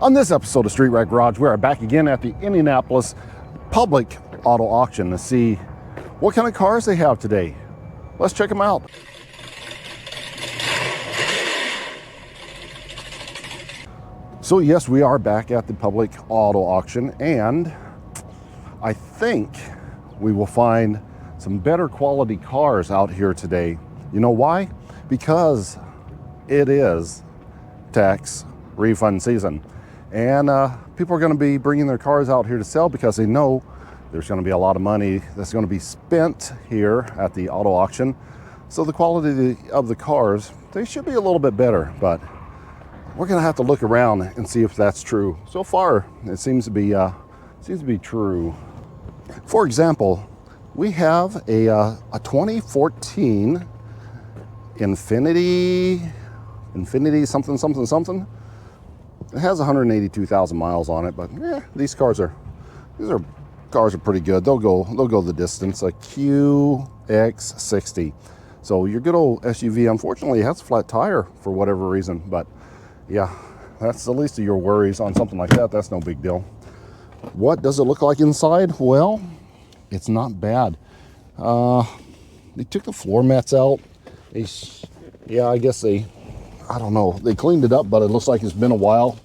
On this episode of Street Rat Garage, we are back again at the Indianapolis Public Auto Auction to see what kind of cars they have today. Let's check them out. So yes, we are back at the Public Auto Auction, and I think we will find some better quality cars out here today. You know why? Because it is tax refund season. And people are going to be bringing their cars out here to sell because they know there's going to be a lot of money that's going to be spent here at the auto auction. So the quality of the cars, they should be a little bit better, but we're going to have to look around and see if that's true. So far, it seems to be true. For example, we have a 2014 Infiniti something. It has 182,000 miles on it, but these cars are pretty good. They'll go the distance. A QX60. So your good old SUV, unfortunately, has a flat tire for whatever reason, but yeah, that's the least of your worries on something like that. That's no big deal. What does it look like inside? Well, it's not bad. They took the floor mats out. I don't know. They cleaned it up, but it looks like it's been a while,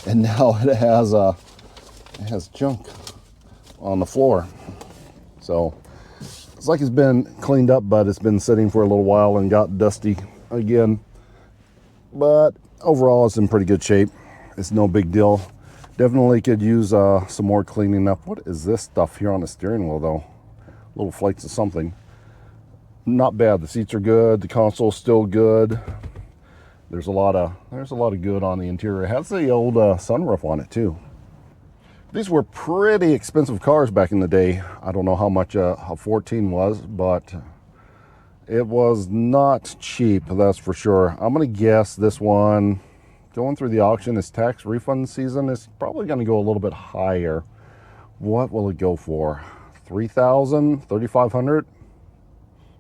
and now it has junk on the floor. So it's like it's been cleaned up, but it's been sitting for a little while and got dusty again. But overall, it's in pretty good shape. It's no big deal. Definitely could use some more cleaning up. What is this stuff here on the steering wheel, though? Little flakes of something. Not bad. The seats are good. The console's still good. There's a lot of good on the interior. It has the old sunroof on it too. These were pretty expensive cars back in the day. I don't know how much a 14 was, but it was not cheap, that's for sure. I'm gonna guess this one, going through the auction, is tax refund season. It's probably gonna go a little bit higher. What will it go for? 3,000, 3,500,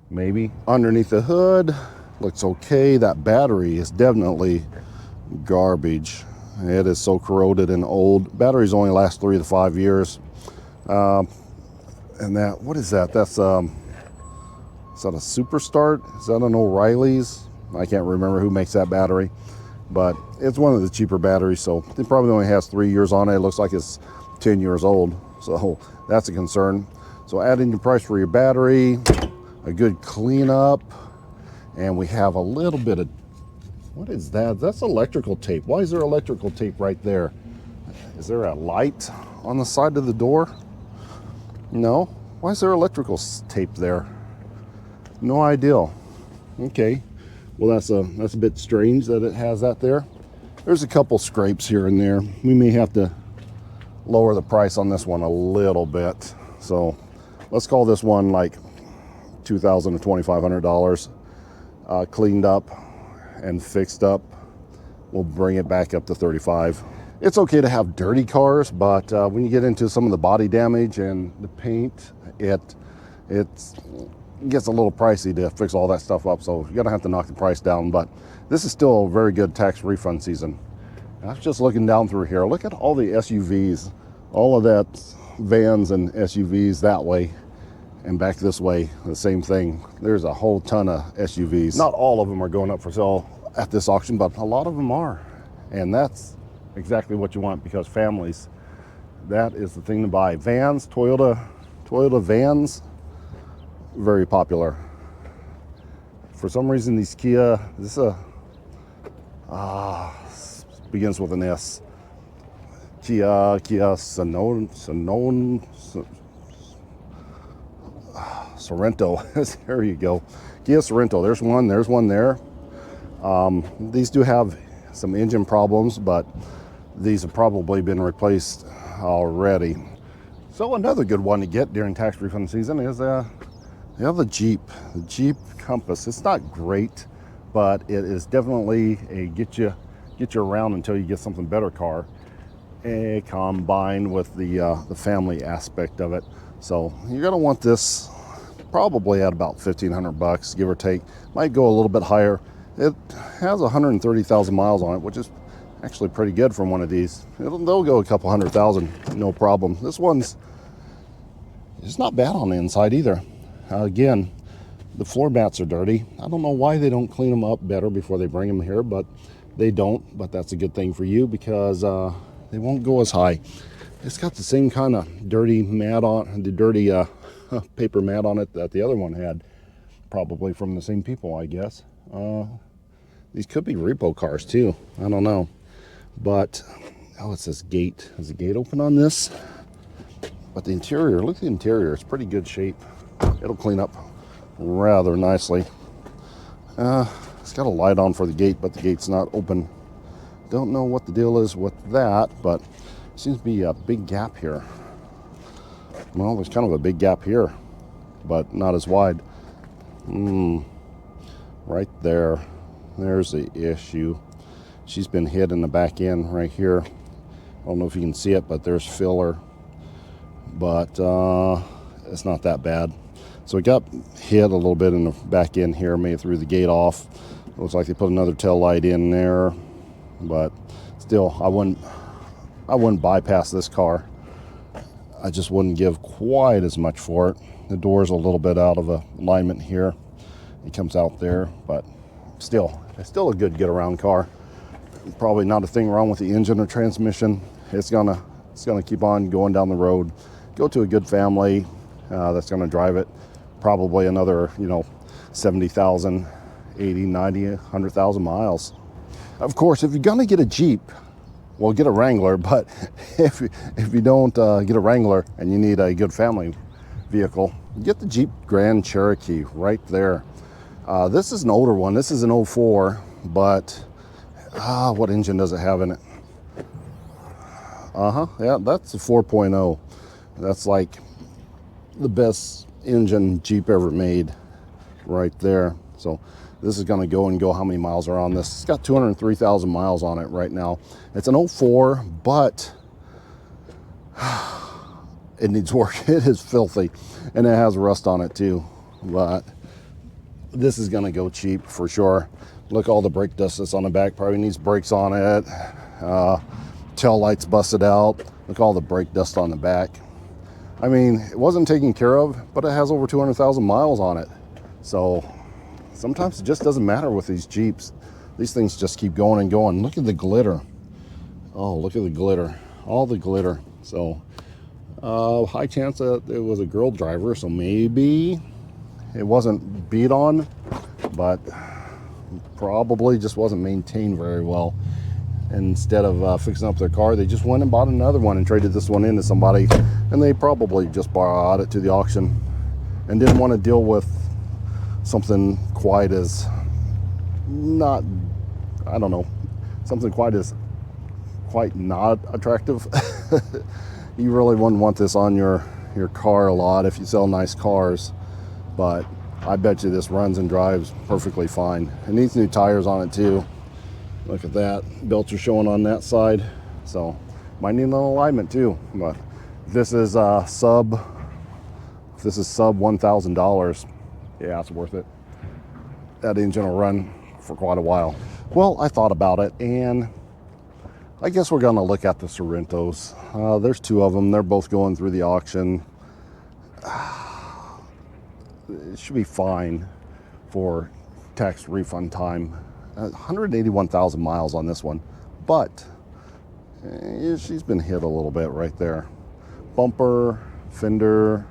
maybe. Underneath the hood, looks okay. That battery is definitely garbage. It is so corroded and old. Batteries only last 3 to 5 years. And that, what is that? That's, is that a Super Start? Is that an O'Reilly's? I can't remember who makes that battery, but it's one of the cheaper batteries. So it probably only has 3 years on it. It looks like it's 10 years old. So that's a concern. So add in your price for your battery, a good cleanup. And we have a little bit of, what is that? That's electrical tape. Why is there electrical tape right there? Is there a light on the side of the door? No. Why is there electrical tape there? No idea. Okay. Well, that's a bit strange that it has that there. There's a couple scrapes here and there. We may have to lower the price on this one a little bit. So let's call this one like $2,000 to $2,500. Cleaned up and fixed up. We'll bring it back up to 35. It's okay to have dirty cars, but when you get into some of the body damage and the paint, it gets a little pricey to fix all that stuff up. So you're gonna have to knock the price down, but this is still a very good tax refund season. I was just looking down through here. Look at all the SUVs, all of that vans and SUVs that way. And back this way, the same thing. There's a whole ton of SUVs. Not all of them are going up for sale at this auction, but a lot of them are. And that's exactly what you want, because families, that is the thing to buy. Vans, Toyota vans, very popular. For some reason, these Kia, this begins with an S. Kia Sorento. There you go. Kia Sorento. There's one there. These do have some engine problems, but these have probably been replaced already. So another good one to get during tax refund season is the Jeep Compass. It's not great, but it is definitely a get you around until you get something better car, combined with the family aspect of it. So you're gonna want this probably at about $1,500, give or take. Might go a little bit higher. It has 130,000 miles on it, which is actually pretty good from one of these. They'll go a couple $100,000, no problem. This one's it's not bad on the inside either. Again, the floor mats are dirty. I don't know why they don't clean them up better before they bring them here, but they don't. But that's a good thing for you because they won't go as high. It's got the same kind of dirty mat on, the dirty paper mat on it that the other one had. Probably from the same people, I guess. These could be repo cars too. I don't know. But, oh, it says gate. Is the gate open on this? But the interior, look at the interior. It's pretty good shape. It'll clean up rather nicely. It's got a light on for the gate, but the gate's not open. Don't know what the deal is with that, but seems to be a big gap here. Well, there's kind of a big gap here, but not as wide. Right there. There's the issue. She's been hit in the back end right here. I don't know if you can see it, but there's filler. But it's not that bad. So it got hit a little bit in the back end here, made it through the gate off. Looks like they put another tail light in there, but still, I wouldn't bypass this car. I just wouldn't give quite as much for it. The door's a little bit out of alignment here. It comes out there, but still, it's still a good get-around car. Probably not a thing wrong with the engine or transmission. It's gonna keep on going down the road. Go to a good family that's gonna drive it. Probably another, 70,000, 80, 90, 100,000 miles. Of course, if you're gonna get a Jeep, well, get a Wrangler. But if you don't get a Wrangler and you need a good family vehicle, get the Jeep Grand Cherokee right there. This is an older one. This is an 04, but what engine does it have in it? Yeah, that's a 4.0. That's like the best engine Jeep ever made right there. So this is going to go how many miles are on this? It's got 203,000 miles on it right now. It's an 04, but it needs work. It is filthy, and it has rust on it too. But this is going to go cheap for sure. Look, all the brake dust that's on the back. Probably needs brakes on it. Tail lights busted out. Look, all the brake dust on the back. I mean, it wasn't taken care of, but it has over 200,000 miles on it. So sometimes it just doesn't matter with these Jeeps. These things just keep going and going. Look at the glitter. Oh, look at the glitter. All the glitter. So high chance that it was a girl driver, so maybe it wasn't beat on, but probably just wasn't maintained very well. Instead of fixing up their car, they just went and bought another one and traded this one into somebody, and they probably just brought it to the auction and didn't want to deal with something quite as quite not attractive. You really wouldn't want this on your car a lot if you sell nice cars, but I bet you this runs and drives perfectly fine. It needs new tires on it too. Look at that. Belts are showing on that side. So might need an alignment too. But this is sub $1,000. Yeah, it's worth it. That engine will run for quite a while. Well, I thought about it, and I guess we're gonna look at the Sorentos. There's two of them. They're both going through the auction. It should be fine for tax refund time. 181,000 miles on this one, but she's been hit a little bit right there. Bumper, fender,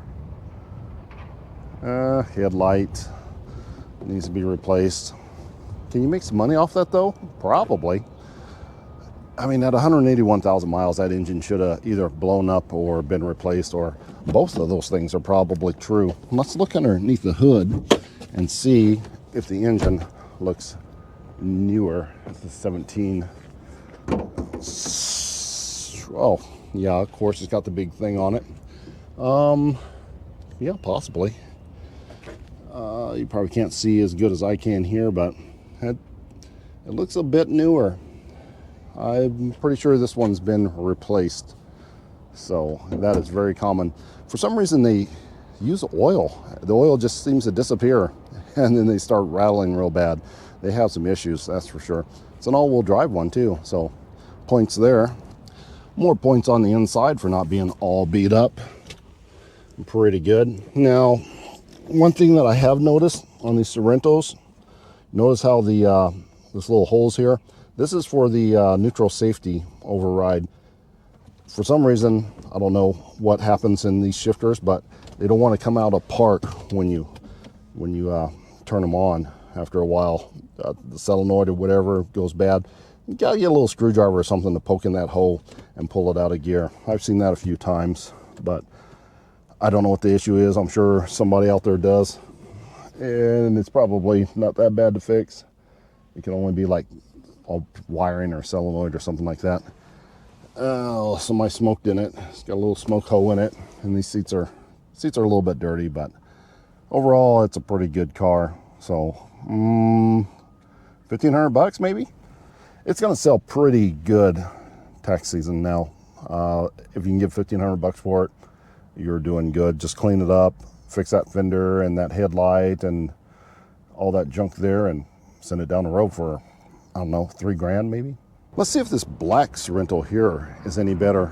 headlight needs to be replaced. Can you make some money off that though? Probably. I mean, at 181,000 miles, that engine should have either blown up or been replaced, or both of those things are probably true. Let's look underneath the hood and see if the engine looks newer. It's a 17. Oh, yeah, of course, it's got the big thing on it. Yeah, possibly. You probably can't see as good as I can here, but it looks a bit newer. I'm pretty sure this one's been replaced. So that is very common. For some reason, they use oil. The oil just seems to disappear, and then they start rattling real bad. They have some issues, that's for sure. It's an all-wheel drive one too, so points there. More points on the inside for not being all beat up. Pretty good. Now, one thing that I have noticed on these Sorentos, notice how the this little holes here. This is for the neutral safety override. For some reason, I don't know what happens in these shifters, but they don't want to come out of park when you turn them on. After a while, the solenoid or whatever goes bad. You gotta get a little screwdriver or something to poke in that hole and pull it out of gear. I've seen that a few times, but I don't know what the issue is. I'm sure somebody out there does, and it's probably not that bad to fix. It can only be like all wiring or solenoid or something like that. Oh, somebody smoked in it. It's got a little smoke hole in it, and these seats are a little bit dirty, but overall, it's a pretty good car. So, $1,500 maybe. It's going to sell pretty good tax season now. If you can get $1,500 for it, you're doing good. Just clean it up, fix that fender and that headlight and all that junk there, and send it down the road for, I don't know, $3,000 maybe. Let's see if this black Sorento here is any better.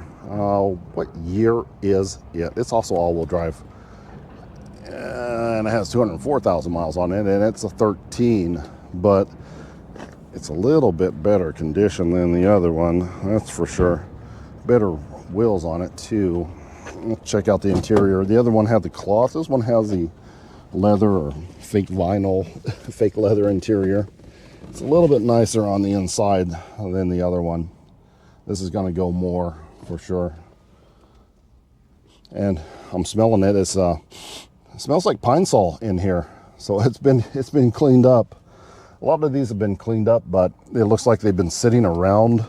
What year is it? It's also all-wheel drive, and it has 204,000 miles on it, and it's a 13, but it's a little bit better condition than the other one, that's for sure. Better wheels on it too. Let's check out the interior. The other one had the cloth. This one has the leather or fake vinyl, fake leather interior. It's a little bit nicer on the inside than the other one. This is going to go more for sure. And I'm smelling it. It smells like pine sol in here. So it's been cleaned up. A lot of these have been cleaned up, but it looks like they've been sitting around.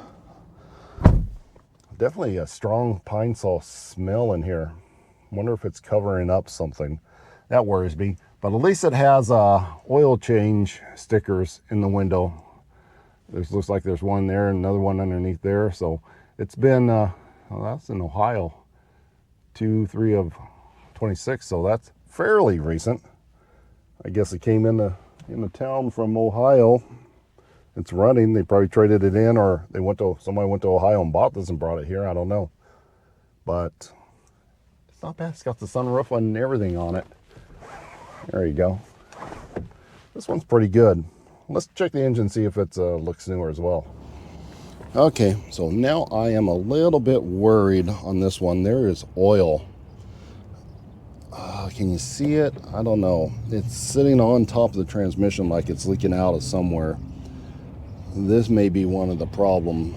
Definitely a strong pine sol smell in here. Wonder if it's covering up something. That worries me. But at least it has oil change stickers in the window. Looks like there's one there and another one underneath there. So it's been, well, that's in Ohio, 2/3 of 26. So that's fairly recent. I guess it came into town from Ohio. It's running. They probably traded it in, or somebody went to Ohio and bought this and brought it here. I don't know. But it's not bad. It's got the sunroof and everything on it. There you go. This one's pretty good. Let's check the engine, see if it looks newer as well. Okay, so now I am a little bit worried on this one. There is oil. Can you see it? I don't know. It's sitting on top of the transmission like it's leaking out of somewhere. This may be one of the problem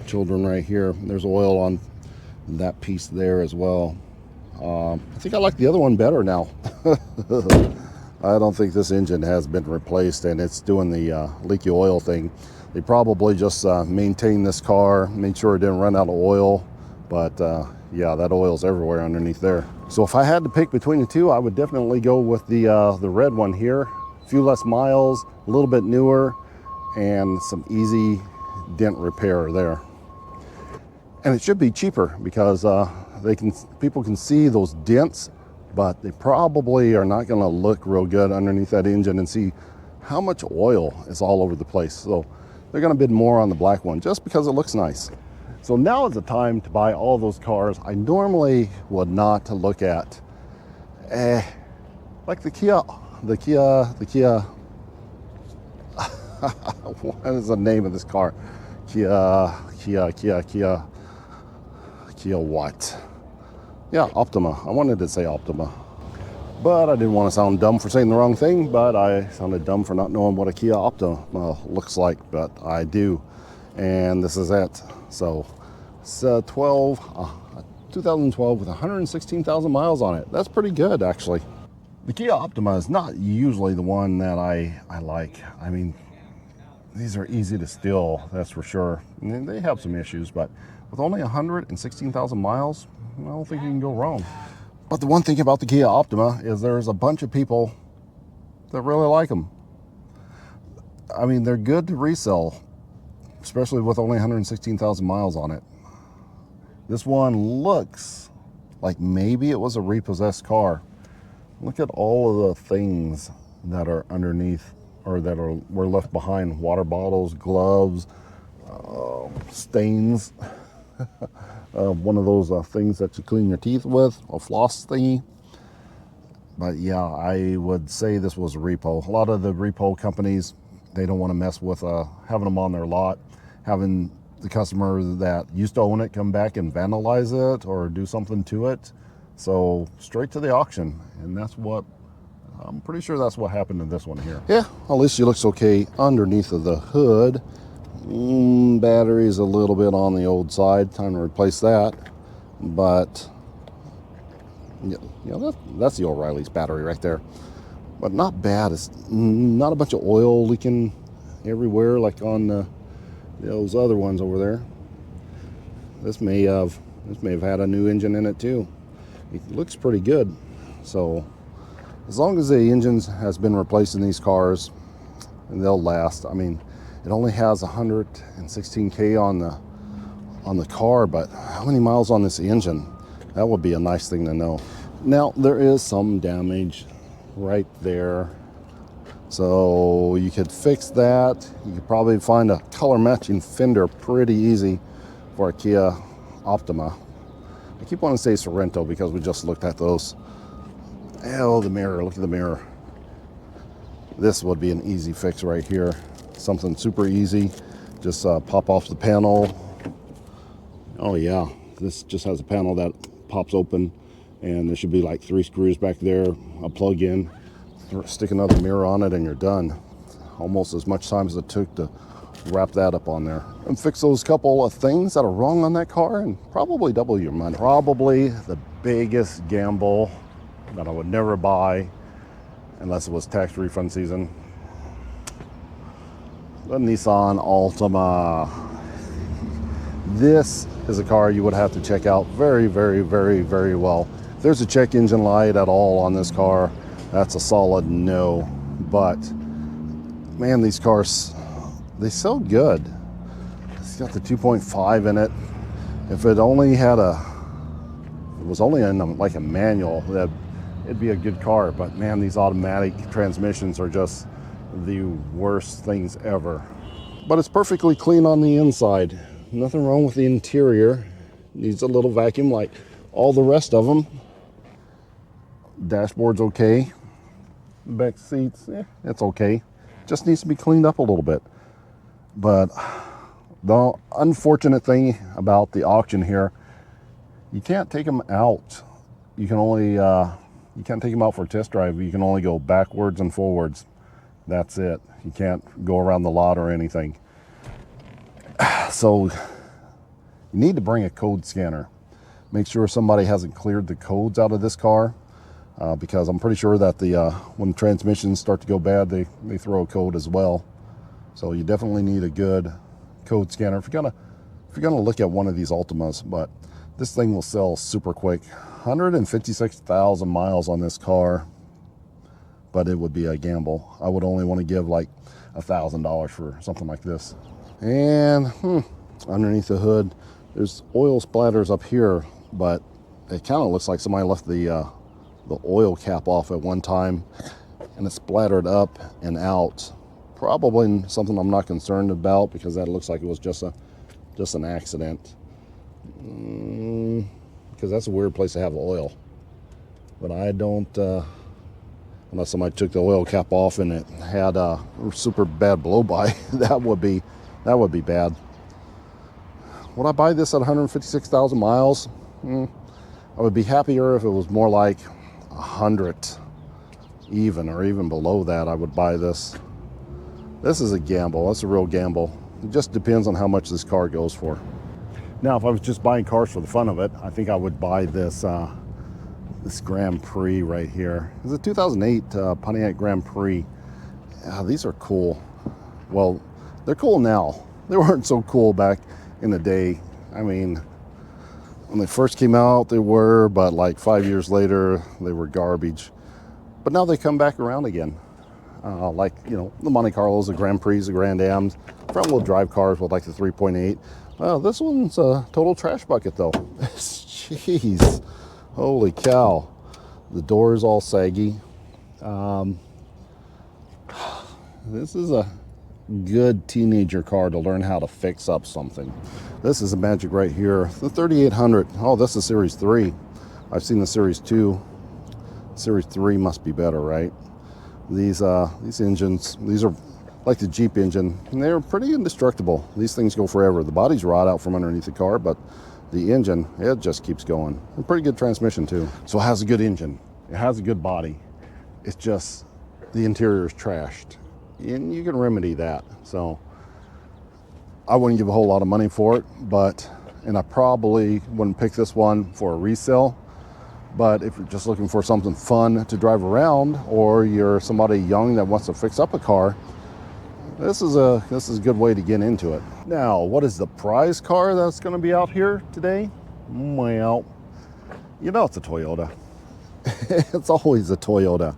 children right here. There's oil on that piece there as well. I think I like the other one better now. I don't think this engine has been replaced, and it's doing the leaky oil thing. They probably just maintained this car, made sure it didn't run out of oil, but yeah, that oil's everywhere underneath there. So if I had to pick between the two, I would definitely go with the red one here. A few less miles, a little bit newer, and some easy dent repair there. And it should be cheaper because people can see those dents, but they probably are not going to look real good underneath that engine and see how much oil is all over the place. So they're going to bid more on the black one just because it looks nice. So now is the time to buy all those cars I normally would not look at. Like the Kia. What is the name of this car? Kia what? Yeah, Optima. I wanted to say Optima, but I didn't want to sound dumb for saying the wrong thing, but I sounded dumb for not knowing what a Kia Optima looks like, but I do. And this is it. So it's 2012 with 116,000 miles on it. That's pretty good, actually. The Kia Optima is not usually the one that I like. I mean, these are easy to steal, that's for sure. And they have some issues, but with only 116,000 miles, I don't think you can go wrong. But the one thing about the Kia Optima is there's a bunch of people that really like them. I mean, they're good to resell, especially with only 116,000 miles on it. This one looks like maybe it was a repossessed car. Look at all of the things that are underneath, or that were left behind. Water bottles, gloves, stains. One of those things that you clean your teeth with, a floss thingy. But yeah, I would say this was a repo. A lot of the repo companies, they don't want to mess with having them on their lot, having the customer that used to own it come back and vandalize it or do something to it. So straight to the auction, and that's what, I'm pretty sure that's what happened to this one here. Yeah, at least she looks okay underneath of the hood. Battery's a little bit on the old side, time to replace that. But yeah, that's the O'Reilly's battery right there. But not bad. It's not a bunch of oil leaking everywhere like on those other ones over there. This may have had a new engine in it too. It looks pretty good. So as long as the engines has been replaced in these cars, and they'll last. I mean, it only has 116K on the car, but how many miles on this engine? That would be a nice thing to know. Now, there is some damage right there. So you could fix that. You could probably find a color matching fender pretty easy for a Kia Optima. I keep wanting to say Sorento because we just looked at those. Oh, the mirror, look at the mirror. This would be an easy fix right here. Something super easy. Just pop off the panel. Oh yeah, this just has a panel that pops open, and there should be like 3 screws back there, a plug in, stick another mirror on it, and you're done. Almost as much time as it took to wrap that up on there. And fix those couple of things that are wrong on that car and probably double your money. Probably the biggest gamble that I would never buy unless it was tax refund season. The Nissan Altima. This is a car you would have to check out very, very, very, very well. If there's a check engine light at all on this car, that's a solid no. But man, these cars, they sell good. It's got the 2.5 in it. If it only had it was only in like a manual, it'd be a good car. But man, these automatic transmissions are just the worst things ever. But it's perfectly clean on the inside. Nothing wrong with the interior. Needs a little vacuum like all the rest of them. Dashboard's okay. Back seats, it's okay. Just needs to be cleaned up a little bit. But the unfortunate thing about the auction here, you can't take them out. You can only you can't take them out for a test drive. You can only go backwards and forwards. That's it. You can't go around the lot or anything. So you need to bring a code scanner. Make sure somebody hasn't cleared the codes out of this car, because I'm pretty sure that when transmissions start to go bad, they throw a code as well. So you definitely need a good code scanner if you're gonna look at one of these Altimas. But this thing will sell super quick. 156,000 miles on this car, but it would be a gamble. I would only want to give like $1,000 for something like this. And underneath the hood, there's oil splatters up here, but it kind of looks like somebody left the oil cap off at one time, and it splattered up and out. Probably something I'm not concerned about because that looks like it was just an accident. Because that's a weird place to have oil. But I don't, unless somebody took the oil cap off and it had a super bad blow by, that would be bad. Would I buy this at 156,000 miles? I would be happier if it was more like 100 even, or even below that. I would buy this. This is a gamble. That's a real gamble. It just depends on how much this car goes for. Now, if I was just buying cars for the fun of it, I think I would buy this this Grand Prix right here. It's a 2008 Pontiac Grand Prix. These are cool. Well, they're cool now. They weren't so cool back in the day. I mean, when they first came out, they were, but like 5 years later, they were garbage. But now they come back around again. Like, you know, the Monte Carlos, the Grand Prix, the Grand Ams, front-wheel drive cars with like the 3.8. This one's a total trash bucket though. Jeez, holy cow. The door is all saggy. This is good teenager car to learn how to fix up something. This is a Magic right here, the 3800. Oh, this is Series 3. I've seen the Series 2. Series 3 must be better, right? These engines, these are like the Jeep engine, and they're pretty indestructible. These things go forever. The bodies rot out from underneath the car, but the engine, it just keeps going. A pretty good transmission too. So it has a good engine. It has a good body. It's just the interior is trashed, and you can remedy that. So I wouldn't give a whole lot of money for it, and I probably wouldn't pick this one for a resale. But if you're just looking for something fun to drive around, or you're somebody young that wants to fix up a car, this is a good way to get into it. Now, what is the prize car that's going to be out here today? Well, you know it's a Toyota. It's always a Toyota.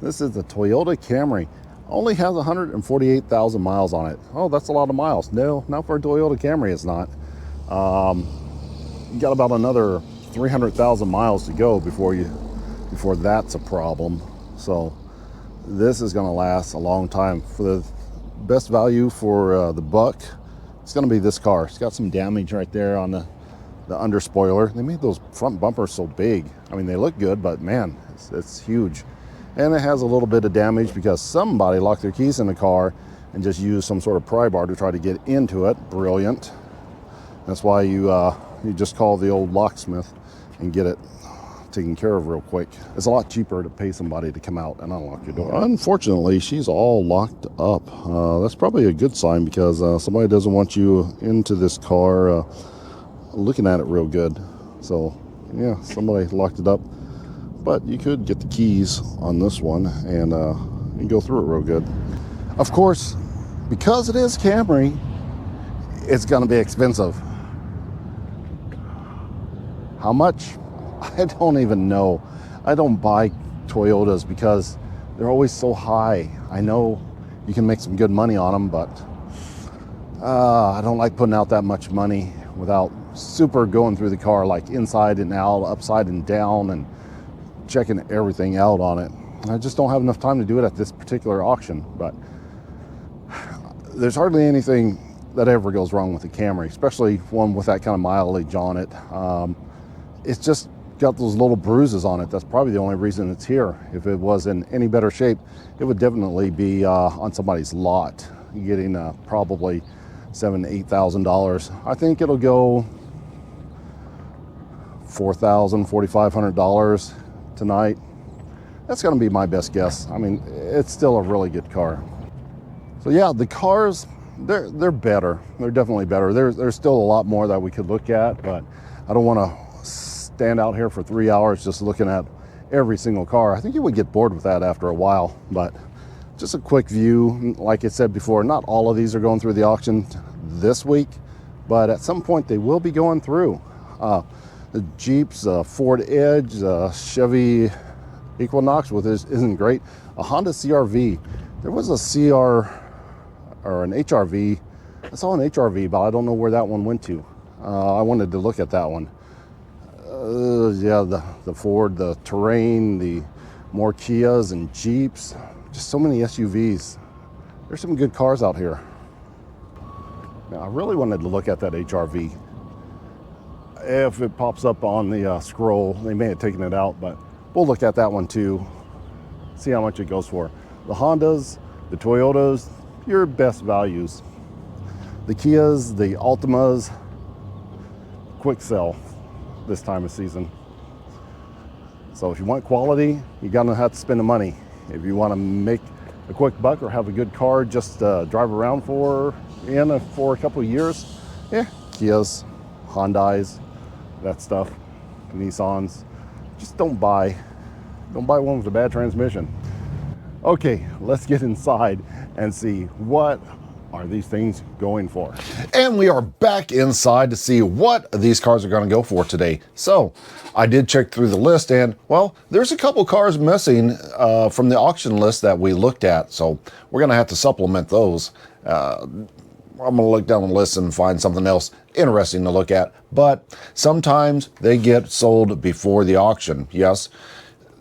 This is the Toyota Camry. Only has 148,000 miles on it. Oh, that's a lot of miles. No, not for a Toyota Camry, it's not. You got about another 300,000 miles to go before that's a problem. So this is going to last a long time. For the best value for the buck, it's going to be this car. It's got some damage right there on the under spoiler. They made those front bumpers so big. I mean, they look good, but man, it's huge. And it has a little bit of damage because somebody locked their keys in the car and just used some sort of pry bar to try to get into it. Brilliant. That's why you just call the old locksmith and get it taken care of real quick. It's a lot cheaper to pay somebody to come out and unlock your door. Unfortunately, she's all locked up. That's probably a good sign, because somebody doesn't want you into this car looking at it real good. So yeah, somebody locked it up. But you could get the keys on this one and go through it real good. Of course, because it is Camry, it's going to be expensive. How much? I don't even know. I don't buy Toyotas because they're always so high. I know you can make some good money on them, but I don't like putting out that much money without super going through the car, like inside and out, upside and down, and checking everything out on it. I just don't have enough time to do it at this particular auction. But there's hardly anything that ever goes wrong with the Camry, especially one with that kind of mileage on it. It's just got those little bruises on it. That's probably the only reason it's here. If it was in any better shape, it would definitely be on somebody's lot, getting probably $7,000 to $8,000. I think it'll go $4,000, $4,500 tonight. That's going to be my best guess. I mean, it's still a really good car. So yeah, the cars, they're better. They're definitely better. There's still a lot more that we could look at, but I don't want to stand out here for 3 hours just looking at every single car. I think you would get bored with that after a while. But just a quick view. Like I said before, not all of these are going through the auction this week, but at some point they will be going through. The Jeeps, Ford Edge, Chevy Equinox, with this isn't great. A Honda CRV. There was a CR or an HRV. I saw an HRV, but I don't know where that one went to. I wanted to look at that one. Yeah, the Ford, the Terrain, the more Kias and Jeeps. Just so many SUVs. There's some good cars out here. Now, I really wanted to look at that HRV. If it pops up on the scroll, they may have taken it out, but we'll look at that one too. See how much it goes for. The Hondas, the Toyotas, your best values. The Kias, the Altimas, quick sell this time of season. So if you want quality, you're gonna have to spend the money. If you want to make a quick buck or have a good car just drive around for a couple of years, yeah, Kias, Hyundais, that stuff, Nissans. Just don't buy one with a bad transmission. Okay, let's get inside and see what are these things going for. And we are back inside to see what these cars are going to go for today. So I did check through the list, and well, there's a couple cars missing from the auction list that we looked at. So we're going to have to supplement those. I'm going to look down the list and find something else interesting to look at. But sometimes they get sold before the auction. Yes,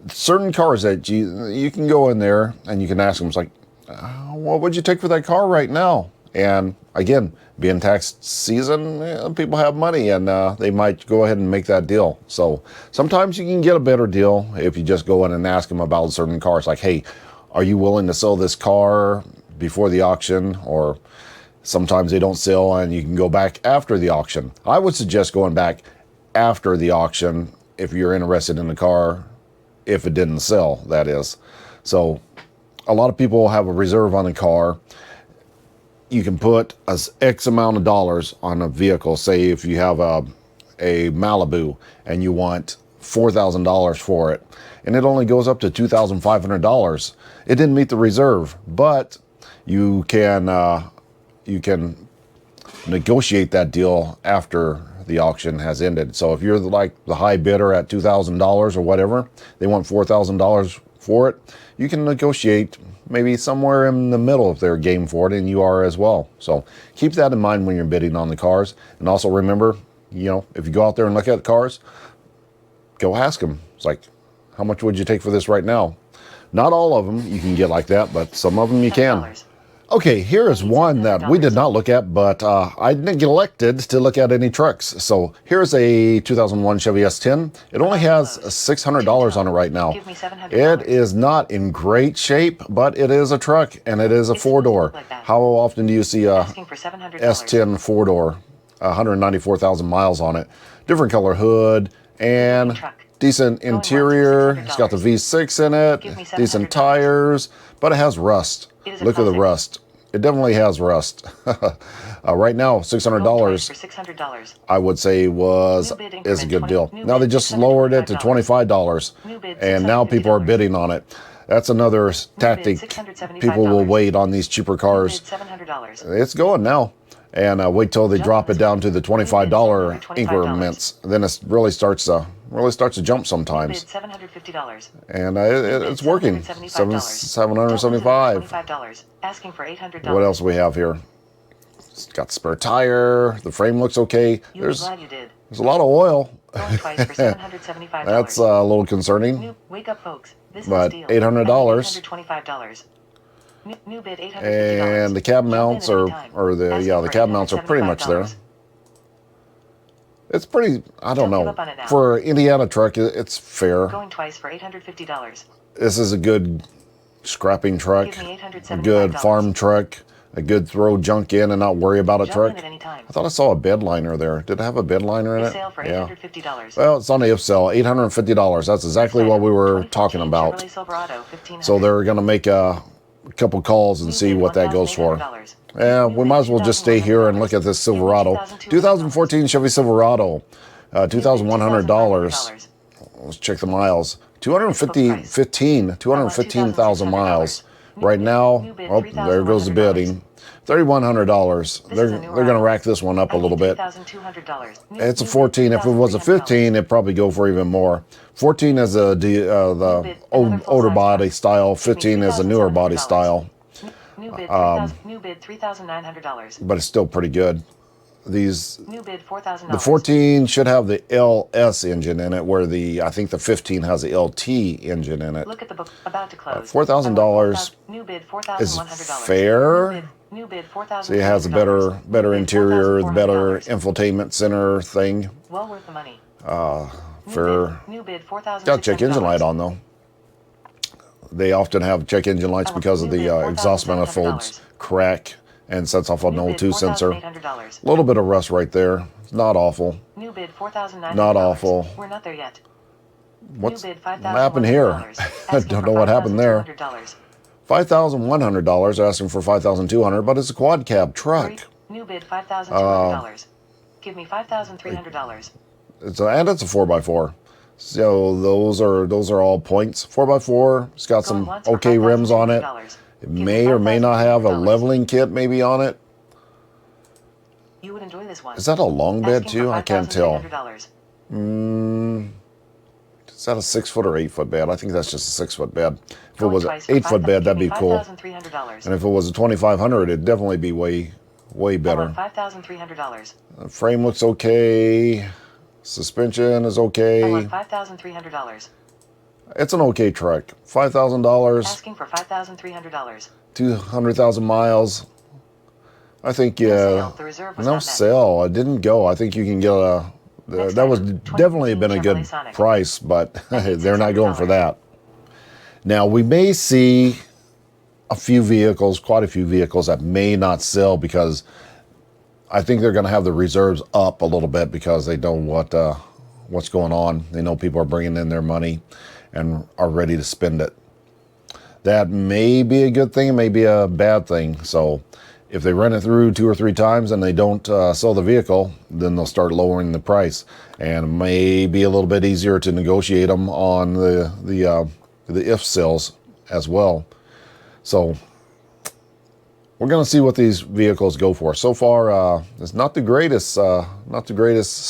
certain cars that you can go in there and you can ask them, it's like, what would you take for that car right now? And again, being tax season, people have money, and they might go ahead and make that deal. So sometimes you can get a better deal if you just go in and ask them about certain cars. Like, hey, are you willing to sell this car before the auction? Or sometimes they don't sell and you can go back after the auction. I would suggest going back after the auction if you're interested in the car, if it didn't sell, that is. So a lot of people have a reserve on a car. You can put X amount of dollars on a vehicle. Say if you have a Malibu and you want $4,000 for it, and it only goes up to $2,500. It didn't meet the reserve, but you can negotiate that deal after the auction has ended. So if you're like the high bidder at $2,000 or whatever, they want $4,000 for it, you can negotiate maybe somewhere in the middle if they're game for it, and you are as well. So keep that in mind when you're bidding on the cars. And also remember, if you go out there and look at cars, go ask them. It's like, how much would you take for this right now? Not all of them you can get like that, but some of them you can. Okay, here is one that we did not look at, but I neglected to look at any trucks. So here's a 2001 Chevy S10. It only has $600 on it right now. It is not in great shape, but it is a truck, and it is a four-door. How often do you see a S10 four-door? 194,000 miles on it. Different color hood, and decent interior. It's got the V6 in it, decent tires, but it has rust. Look at the rust. It definitely has rust. Right now, $600, I would say is a good deal. Now they just lowered it to $25, and now people are bidding on it. That's another tactic. People will wait on these cheaper cars. It's going now. And wait till they drop it down to the $25 increments. Then it really starts to jump sometimes. And it's working. $775. Asking for $800. What else do we have here? It's got spare tire. The frame looks okay. There's a lot of oil. Going twice for $775. That's a little concerning. Wake up, folks. This but is $800. $825. New bid $850. And the cab mounts the cab mounts are pretty much there. It's pretty, I don't know. For an Indiana truck, it's fair. Going twice for $850. This is a good scrapping truck, a good farm truck, a good throw junk in and not worry about a truck. I thought I saw a bed liner there. Did it have a bed liner in it? Sale for $850. Well, it's on the if sale, $850. That's exactly what we were talking about. So they're going to make a couple calls and see what that goes for. Yeah, we might as well just stay here and look at this Silverado. 2014 Chevy Silverado, $2,100. Let's check the miles. 215,000 miles. Right now, oh, there goes the bidding. $3,100. They're going to rack this one up a little bit. It's a 14. If it was a 15, it'd probably go for even more. 14 is the older body style. 15 is a newer body style. New bid $3,900. But it's still pretty good. These new bid $4,000. The 14 should have the LS engine in it, where I think the 15 has the LT engine in it. Look at the book about to close. $4,000 new bid is $4,100. fair. New bid $4,000. So it has a better interior, the better infotainment center thing. Well worth the money. Fair. New bid $4,000. Got check engine light on though. They often have check engine lights because of the exhaust manifolds crack and sets off an O2 sensor. A little bit of rust right there. It's not awful. New bid $4,900. Not awful. We're not there yet. What happened here? I don't know what happened there. $5,100, asking for $5,200, but it's a quad cab truck. New bid $5,200. Give me $5,300. It's a 4x4. So those are all points. 4x4. It's got some okay rims on it. It may or may not have a leveling kit maybe on it. You would enjoy this one. Is that a long bed too? I can't tell. Is that a 6-foot or 8-foot bed? I think that's just a 6-foot bed. If it was an 8-foot bed, that'd be cool. And if it was a 2,500, it'd definitely be way better. $5,300. The frame looks okay. Suspension is okay. $5,300. It's an okay truck. $5,000. Asking for $5,300. 200,000 miles. I think, No sale. The reserve was no not met. sale. It didn't go. I think you can get a, Next that was item, definitely been a 2015 good Chevrolet Sonic. price, but they're not going for $600. that. Now, we may see a few vehicles, quite a few vehicles that may not sell because I think they're going to have the reserves up a little bit because they know what's going on. They know people are bringing in their money and are ready to spend it. That may be a good thing, it may be a bad thing. So if they run it through 2 or 3 times and they don't sell the vehicle, then they'll start lowering the price, and it may be a little bit easier to negotiate them on the if sales as well. So we're going to see what these vehicles go for. So far, it's not the greatest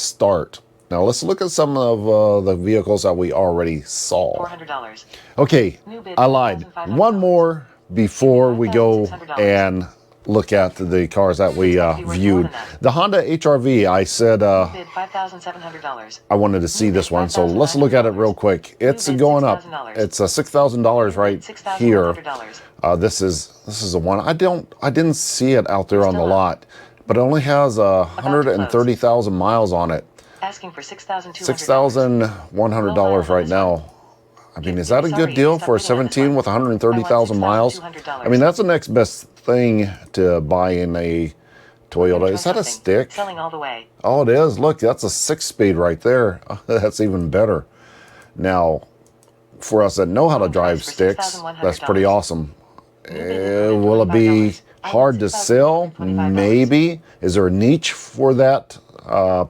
start. Now let's look at some of the vehicles that we already saw. $400. Okay, New bid, I lied. $1,500. One more before we go and look at the cars that we viewed. The Honda HR-V, I said Bid $5,700. I wanted to see New this bid, one, so let's look at it real quick. It's bid, going up. $6,000. It's $6,000 right here. $6,100. This is the one. I didn't see it out there on the Still up. lot, but it only has 130,000 miles on it. Asking for $6,200. $6,100 right now. I mean, is that a good deal for a 17 with 130,000 miles? I mean, that's the next best thing to buy in a Toyota. Is that a stick? Selling all the way. Oh, it is. Look, that's a 6-speed right there. That's even better. Now, for us that know how to drive sticks, that's pretty awesome. Will it be hard to sell? Maybe. Is there a niche for that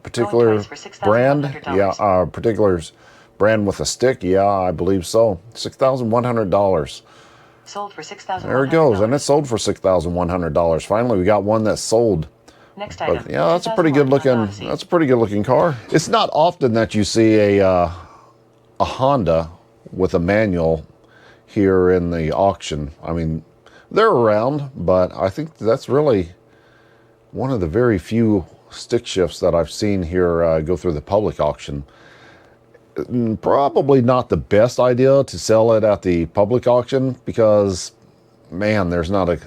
particular brand? Yeah, particular brand with a stick? Yeah, I believe so. $6,100. Sold for $6,100. There it goes, and it's sold for $6,100. Finally, we got one that's sold. Next item. But yeah, that's a pretty good looking. That's a pretty good looking car. It's not often that you see a Honda with a manual here in the auction. I mean, they're around, but I think that's really one of the very few stick shifts that I've seen here go through the public auction. Probably not the best idea to sell it at the public auction because, man, there's not a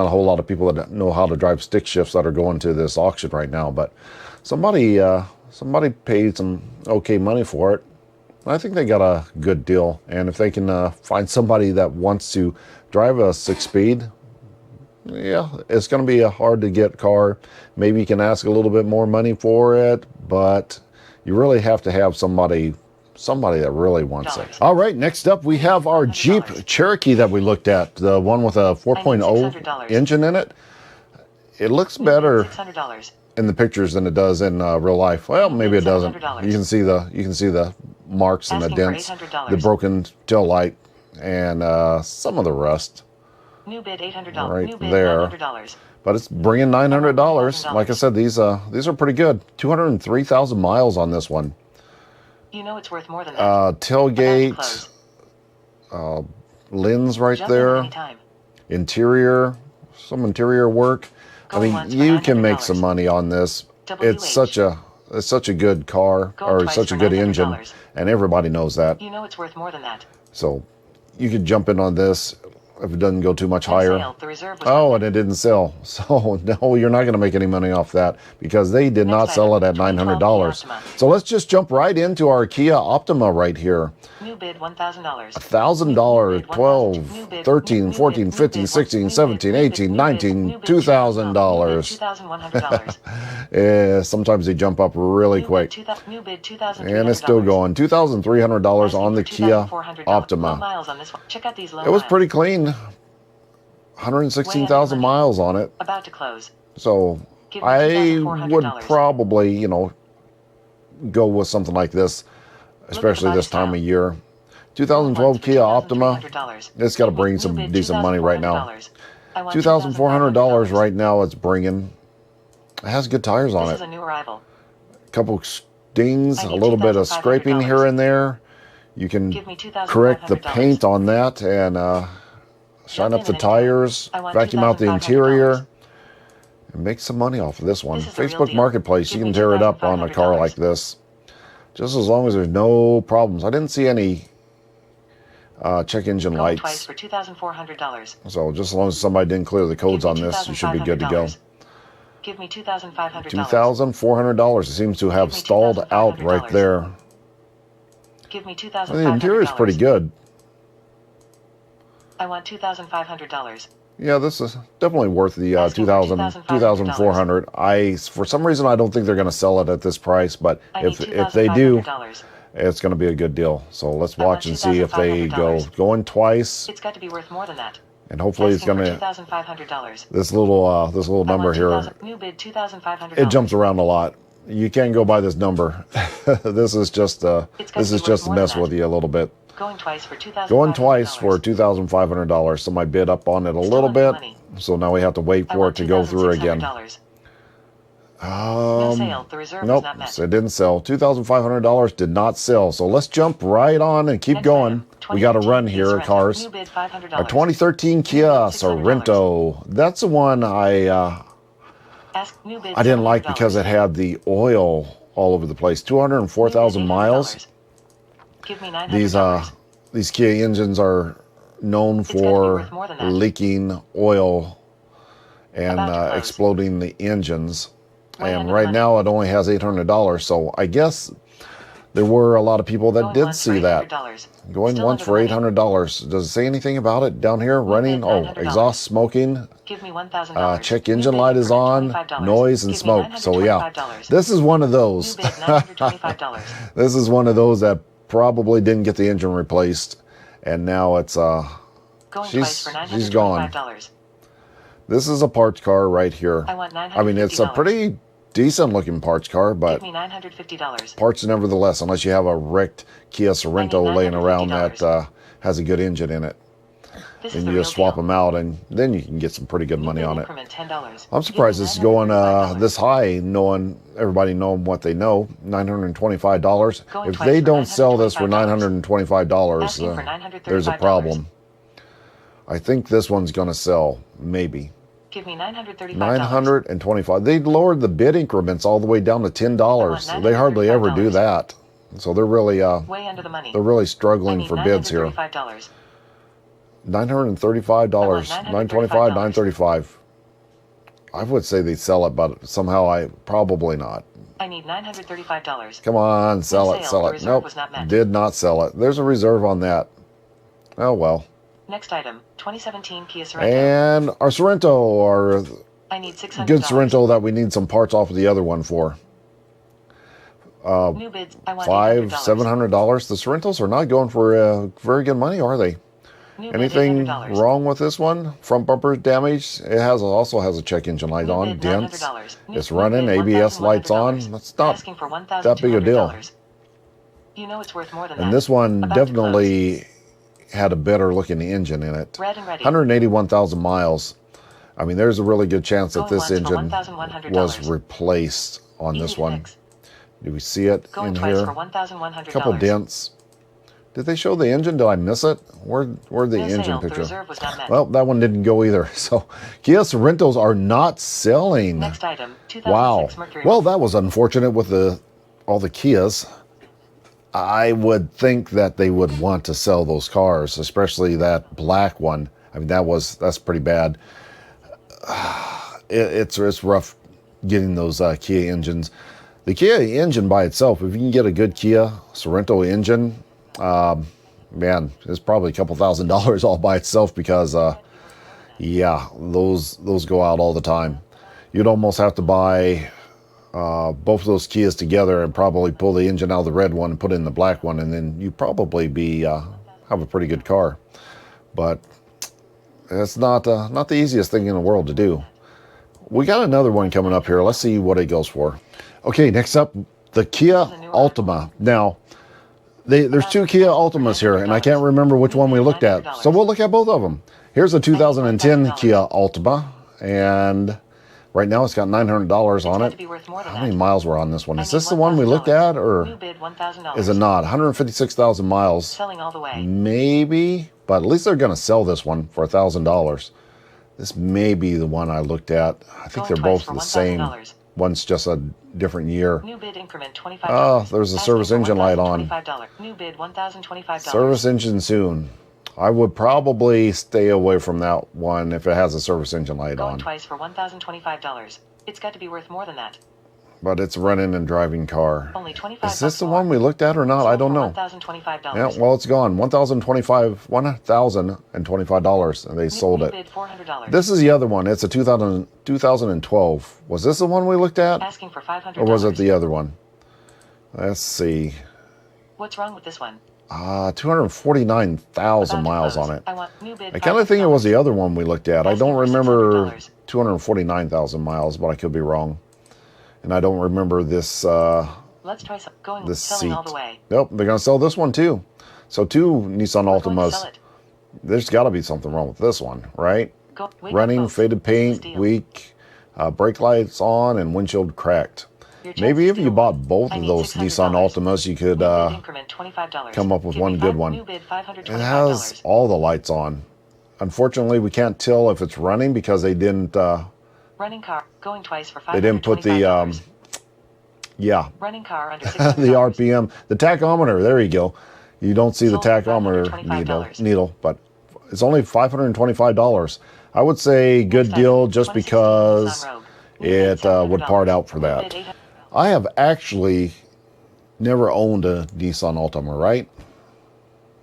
whole lot of people that know how to drive stick shifts that are going to this auction right now. But somebody paid some okay money for it. I think they got a good deal, and if they can find somebody that wants to drive a 6-speed, yeah, it's going to be a hard to get car. Maybe you can ask a little bit more money for it, but you really have to have somebody that really wants it. All right, next up we have our Jeep Cherokee that we looked at, the one with a 4.0 engine in it. It looks better $600. in the pictures than it does in real life. Well, maybe it doesn't. You can see the marks and the dents, the broken tail light, and some of the rust. New bid $800. Right New bid there. $900. But it's bringing $900. Like I said, these are pretty good. 203,000 miles on this one. You know it's worth more than that. Tailgate, lens right Jump in there, anytime. interior, some interior work. I Going mean, once for you can make $900. some money on this. It's WH. such a good car, Going or twice such a for good engine, $900. and everybody knows that. You know it's worth more than that. So you could jump in on this if it doesn't go too much And higher. sale, the reserve was Oh, not and it didn't sell. So no, you're not going to make any money off that because they did not Next sell it item, at $900. 2012 Optima. So let's just jump right into our Kia Optima right here. New bid $1,000. $1,000, 12, 13, 14, 15, 16, 17, 18, 19, $2,000. $2,100. Sometimes they jump up really quick. New bid $2,300. And it's still going. $2,300 on the Kia $2,400. Optima. Low miles on this one. Check out these low It was miles. pretty clean. 116,000 miles on it. About to close. So Give me I $2,400. would probably, go with something like this, especially this time of year. 2012 Kia Optima. It's got to bring some decent money right now. $2,400 right now it's bringing. It has good tires on This is it. a new arrival. A couple stings, I a need little bit of $2,500. scraping here and there. You can Give me $2,500. correct the paint on that and shine up the tires, vacuum out the interior, and make some money off of this one. This is a real Facebook deal. Marketplace, you Give can me tear it up on a car $2,500. like this. Just as long as there's no problems. I didn't see any check engine Going twice lights. for $2,400. So just as long as somebody didn't clear the codes on this, you should be good to go. Give me $2,500. $2,400. It seems to have Give me stalled out right $2,500. there. Give me The interior is pretty $2,500. good. I want $2,500. Yeah, this is definitely worth the Asking for $2,400. For some reason, I don't think they're going to sell it at this price, but I need if they do, $2,500. it's going to be a good deal. So let's I want watch and see if they go $2,500. going twice, It's got to be worth more than that. and hopefully it's Asking going for to $2,500. this little number here. New bid $2,500. It jumps around a lot. You can't go by this number. This is just to mess with you a little bit. Going twice for $2,500. Going twice for $2,500. Somebody bid up on it a little bit, so now we have to wait for it to go through again. No sale. The reserve Nope, was not met. it didn't sell. $2,500 did not sell. So let's jump right on and keep Next going. item, We got to 2013 run Kia here, Sorento. cars. New bid $500. A 2013 Kia Sorento. That's the one Ask new bid I didn't like $700. because it had the oil all over the place. 204,000 New bid miles. $800. Give me $900. These Kia engines are known gotta be for worth more than that. leaking oil and About to close. exploding the engines. Way And under right money. now it only has $800. So I guess there were a lot of people that Going did once see for that. $800. Going Still once under for the money. $800. Does it say anything about it down here? Running? bid Oh, $900. exhaust smoking. Give me $1,000. Check New engine bid light is on. increment $25. Noise and Give me smoke. So yeah, $925. this is one of New those. bid $925. This is one of those that probably didn't get the engine replaced, and now it's Going she's twice for she's gone. $925. This is a parts car right here. I want I mean, it's a $950. pretty decent looking parts car, but Give me $950. parts nevertheless, unless you have a wrecked Kia Sorento laying around that $950. has a good engine in it. This Then is you the just real swap deal. them out, and then you can get some pretty good New money bid on it. increment $10. I'm surprised Give me this is going $935. this high, knowing everybody knowing what they know. $925. Going If twice they for don't sell this for $925, $925, Asking for $935. there's a problem. I think this one's going to sell, maybe. Give me $935. $925. They lowered the bid increments all the way down to $10. They hardly ever do that. So they're really Way under the money. they're really I struggling need for bids here. $935. $935, $925, $935. I would say they sell it, but somehow probably not. I need $935. Come on, sell it, sale. sell The it. reserve Nope, was not met. did not sell it. There's a reserve on that. Oh well. Next item, 2017 Kia Sorento. And our Sorento, our I need $600. good Sorento that we need some parts off of the other one for. New bids. I want $500, $800. $700. The Sorentos are not going for very good money, are they? New bid Anything $800. wrong with this one? Front bumper damage. It also has a check engine light New on. bid Dents. $900. It's New running. bid ABS lights on. $1,100. That's not Asking for that big a deal. $1,200. You know it's worth more than And that. this one About to definitely had a better looking engine in it. Red and ready. 181,000 miles. I mean, there's a really good chance that Going this once for engine $1,100. was replaced on Easy this to one. fix. Do we see it Going in twice here? for $1,100. Couple dents. Did they show the engine? Did I miss it? Where'd the No engine sale. The picture? reserve was not met. Well, that one didn't go either. So, Kia Sorentos are not selling. Next item, 2006 Wow. Mercury. Well, that was unfortunate with all the Kias. I would think that they would want to sell those cars, especially that black one. I mean, that's pretty bad. It's rough getting those Kia engines. The Kia engine by itself, if you can get a good Kia Sorento engine, man, it's probably a couple $1,000s all by itself because, yeah, those go out all the time. You'd almost have to buy both of those Kias together and probably pull the engine out of the red one and put it in the black one, and then you'd probably have a pretty good car. But it's not the easiest thing in the world to do. We got another one coming up here. Let's see what it goes for. Okay, next up, the Kia Altima. Now, there's two Kia Altimas here, and I can't remember which one we looked at. So we'll look at both of them. Here's a 2010 Kia Altima, and right now it's got $900 on it. How many miles were on this one? Is this the one we looked at, or New bid $1,000. is it not? 156,000 miles. Selling all the way. Maybe, but at least they're going to sell this one for $1,000. This may be the one I looked at. I think Going they're twice both for the same. $1,000. One's just a different year. New bid increment $25. Oh, there's a Asking service for engine light on. $1,025. New bid $1,025. Service engine soon. I would probably stay away from that one if it has a service engine light Going on. twice for $1,025. It's got to be worth more than that. But it's running and driving car. Only 25 Is this bucks the more. one we looked at or not? I don't know. $1,025. Yeah, well, it's gone. $1,025, and they sold You it. bid $400. This is the other one. It's a 2012. Was this the one we looked at? Asking for $500. Or was it the other one? Let's see. What's wrong with this one? 249,000 About to miles close. on it. I want new bid I kind of think it was the other one we looked at. I Asking don't for remember $600. 249,000 miles, but I could be wrong. And I don't remember this Let's try some. Going this selling seat. all the way. Nope, they're going to sell this one too. So 2 Nissan We're going to Altimas. sell it. There's got to be something wrong with this one, right? Wake up, Running, folks. faded This is paint, deal. weak, brake lights on, and windshield cracked. Your chance Maybe to if you steal bought one. both I of need those Nissan $600. Altimas, you could New bid increment $25. come up with Give one me good five- one. New bid It $525. has all the lights on. Unfortunately, we can't tell if it's running because they didn't. Running car going twice for $525. They didn't put the yeah, running car under the $600. RPM, the tachometer. There you go. You don't see the Sold for tachometer $525. needle, but it's only $525. I would say good Next deal item, just 2016 because Nissan Rogue. New bid it would part out for New that. bid $800. I have actually never owned a Nissan Altima, right?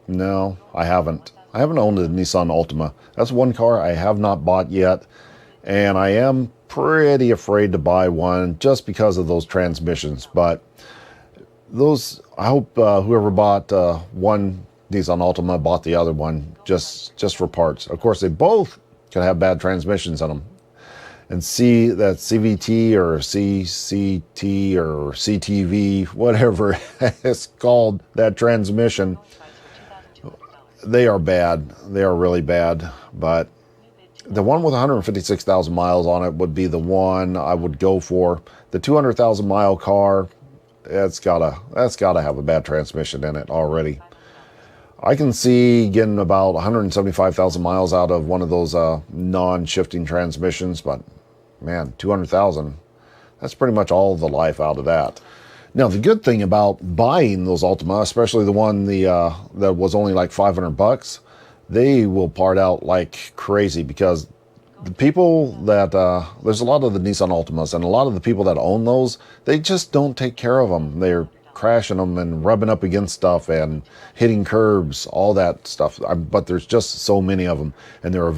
No, I haven't. I haven't owned a Nissan Altima. That's one car I have not bought yet, and I am pretty afraid to buy one just because of those transmissions. But those, I hope whoever bought one Nissan Altima bought the other one just for parts. Of course, they both can have bad transmissions in them. And see that CVT or CCT or CTV, whatever it's called, that transmission, they are bad. They are really bad. But the one with 156,000 miles on it would be the one I would go for. The 200,000 mile car, that's gotta have a bad transmission in it already. I can see getting about 175,000 miles out of one of those non-shifting transmissions, but man, 200,000, that's pretty much all the life out of that. Now, the good thing about buying those Altima, especially the one that was only like $500, they will part out like crazy because the people that, there's a lot of the Nissan Altimas, and a lot of the people that own those, they just don't take care of them. They're crashing them and rubbing up against stuff and hitting curbs, all that stuff. But there's just so many of them, and they were a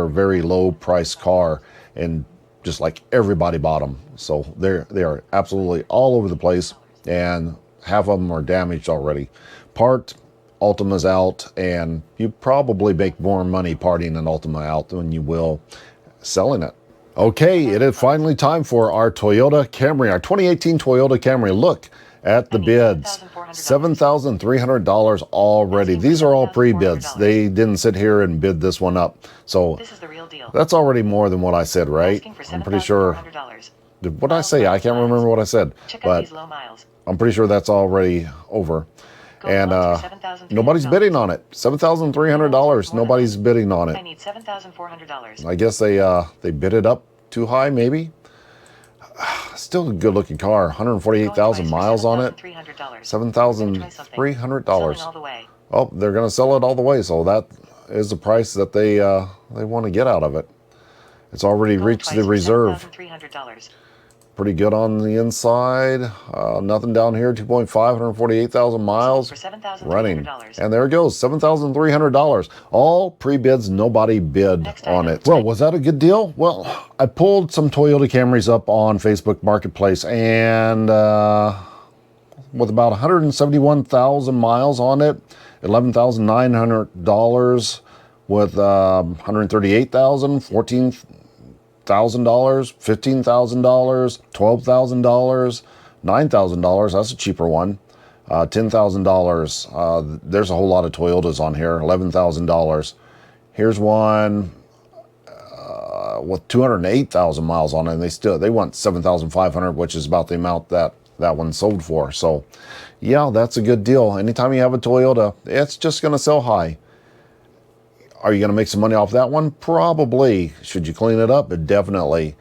very low price car, and just like everybody bought them. So they are absolutely all over the place, and half of them are damaged already. Part Altima's out, and you probably make more money parting an Altima out than you will selling it. Okay, it is finally time for our Toyota Camry, our 2018 Toyota Camry. Look at the bids. $7,300 already. These are all pre-bids. They didn't sit here and bid this one up. So This is the real deal. that's already more than what I said, right? Asking for I'm pretty sure. $7,400. What did I say? I can't remember what I said, Check out but these low miles. I'm pretty sure that's already over. Going And on to $7,300. nobody's bidding on it. $7,300. Nobody's bidding on I it. need $7,400. I guess they bid it up too high, maybe. Still a good-looking car. 148,000 miles on it. $7,300. $7,300. All the way. Oh, they're going to sell it all the way. So that is the price that they want to get out of it. It's already reached the reserve. $7,300. Pretty good on the inside. Nothing down here. 2.5, 148,000 miles. For $7,300. Running. And there it goes, $7,300. All pre-bids, nobody bid Next on item. it. Well, was that a good deal? Well, I pulled some Toyota Camrys up on Facebook Marketplace, and with about 171,000 miles on it, $11,900 with 138,000, $14,000, $15,000, $12,000, $9,000. That's a cheaper one. $10,000. There's a whole lot of Toyotas on here. $11,000. Here's one with 208,000 miles on it, and they want 7,500, which is about the amount that one sold for. So, yeah, that's a good deal. Anytime you have a Toyota, it's just going to sell high. Are you going to make some money off that one? Probably. Should you clean it up? Definitely.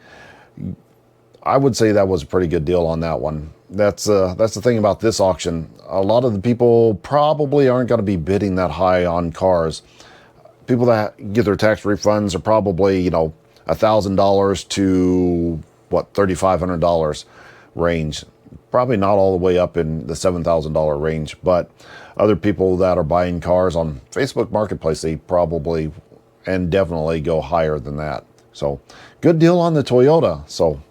I would say that was a pretty good deal on that one. that's the thing about this auction. A lot of the people probably aren't going to be bidding that high on cars. People that get their tax refunds are probably, you know, $1,000 to what, $3,500 range. Probably not all the way up in the $7,000 range, but other people that are buying cars on Facebook Marketplace, they probably and definitely go higher than that. So good deal on the Toyota. So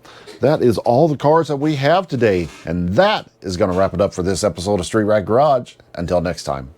that is all the cars that we have today, and that is going to wrap it up for this episode of Street Rack Garage. Until next time.